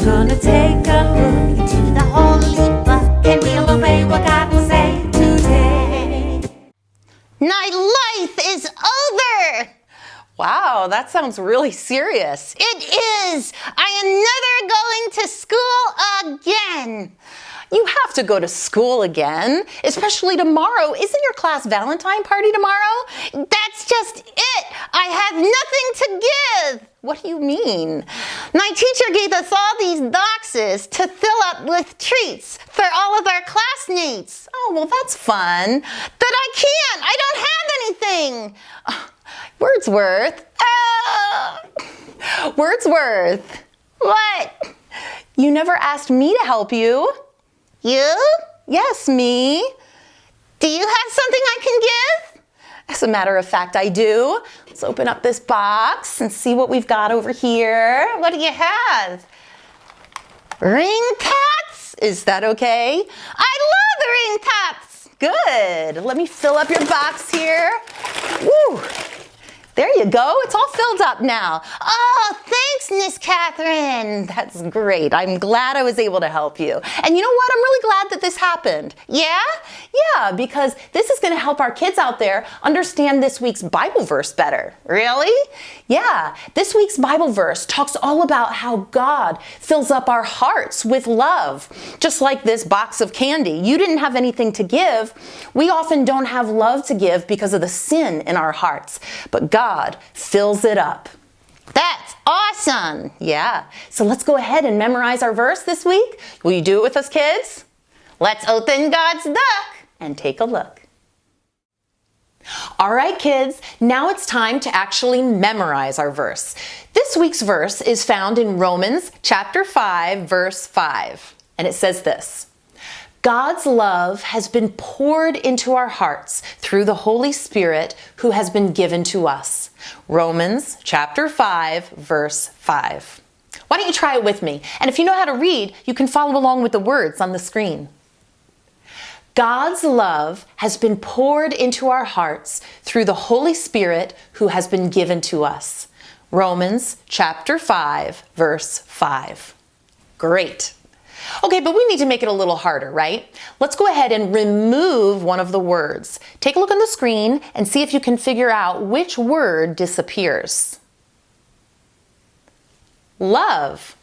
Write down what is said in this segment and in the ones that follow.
gonna take a look into the holy book, and we'll obey what God will say today. My life is over. Wow, that sounds really serious. It is. I am never going to school again. You have to go to school again, especially tomorrow. Isn't your class Valentine party tomorrow? That's just it. I have nothing to give. What do you mean? My teacher gave us all these boxes to fill up with treats for all of our classmates. Oh, well, that's fun. But I can't. I don't have anything. Wordsworth. Wordsworth. What? You never asked me to help you. You? Yes, me. Do you have something I can give? As a matter of fact, I do. Let's open up this box and see what we've got over here. What do you have? Ring tops? Is that okay? I love ring tops. Good. Let me fill up your box here. Woo. There you go. It's all filled up now. Oh, thanks, Miss Catherine. That's great. I'm glad I was able to help you. And you know what? I'm really glad that this happened. Yeah? Yeah, because this is going to help our kids out there understand this week's Bible verse better. Really? Yeah. This week's Bible verse talks all about how God fills up our hearts with love. Just like this box of candy. You didn't have anything to give. We often don't have love to give because of the sin in our hearts. But God fills it up. That's awesome. Yeah. So let's go ahead and memorize our verse this week. Will you do it with us, kids? Let's open God's book and take a look. All right, kids, now it's time to actually memorize our verse. This week's verse is found in Romans chapter 5, verse 5. And it says this: God's love has been poured into our hearts through the Holy Spirit who has been given to us. Romans chapter 5, verse 5. Why don't you try it with me? And if you know how to read, you can follow along with the words on the screen. God's love has been poured into our hearts through the Holy Spirit who has been given to us. Romans chapter 5, verse 5. Great. Okay, but we need to make it a little harder, right? Let's go ahead and remove one of the words. Take a look on the screen and see if you can figure out which word disappears. Love.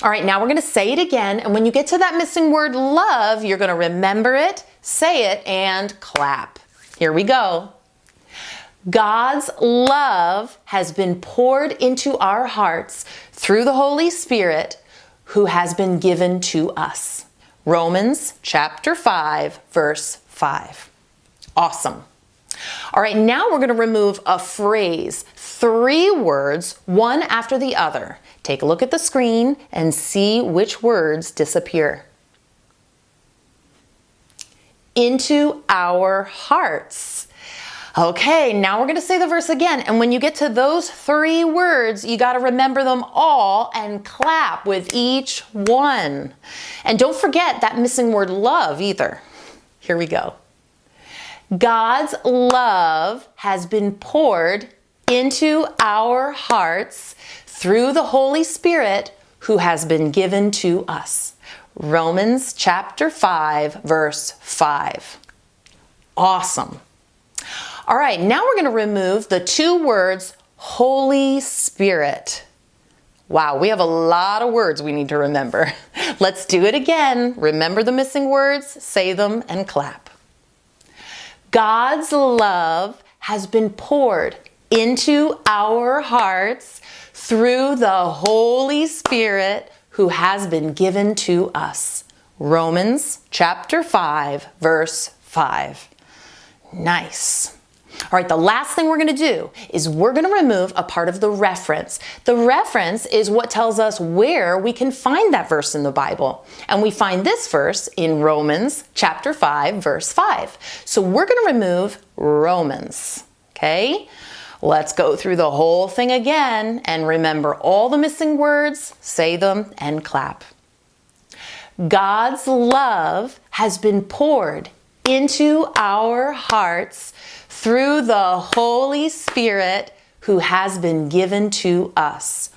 All right, now we're going to say it again, and when you get to that missing word love, you're going to remember it, say it, and clap. Here we go. God's love has been poured into our hearts through the Holy Spirit who has been given to us. Romans chapter 5, verse 5. Awesome. All right, now we're going to remove a phrase, 3 words, one after the other. Take a look at the screen and see which words disappear. Into our hearts. Okay, now we're going to say the verse again. And when you get to those 3 words, you got to remember them all and clap with each one. And don't forget that missing word love either. Here we go. God's love has been poured into our hearts through the Holy Spirit who has been given to us. Romans chapter 5, verse 5. Awesome. All right, now we're going to remove the 2 words Holy Spirit. Wow, we have a lot of words we need to remember. Let's do it again. Remember the missing words, say them, and clap. God's love has been poured into our hearts through the Holy Spirit who has been given to us. Romans chapter 5, verse 5. Nice. All right, the last thing we're going to do is we're going to remove a part of the reference. The reference is what tells us where we can find that verse in the Bible. And we find this verse in Romans chapter 5, verse 5. So we're going to remove Romans. Okay? Let's go through the whole thing again and remember all the missing words, say them, and clap. God's love has been poured into our hearts through the Holy Spirit who has been given to us.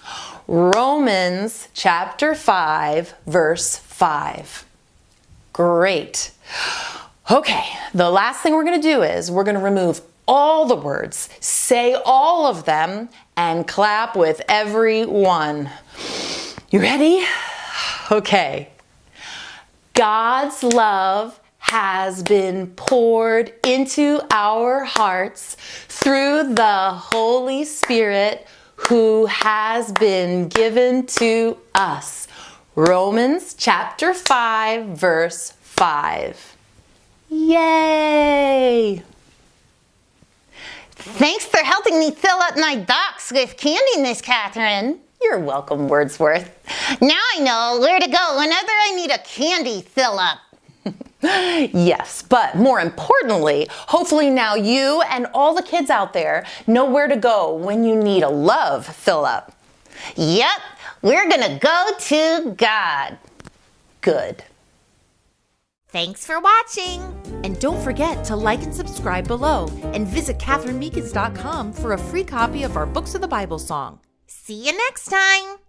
Romans chapter 5, verse 5. Great. Okay, the last thing we're going to do is we're going to remove all the words, say all of them, and clap with every one. You ready? Okay. God's love has been poured into our hearts through the Holy Spirit who has been given to us. Romans chapter 5, verse 5. Yay! Thanks for helping me fill up my box with candy, Miss Catherine. You're welcome, Wordsworth. Now I know where to go whenever I need a candy fill up. Yes, but more importantly, hopefully now you and all the kids out there know where to go when you need a love fill up. Yep, we're gonna go to God. Good. Thanks for watching. And don't forget to like and subscribe below and visit CatherineMeekins.com for a free copy of our Books of the Bible song. See you next time.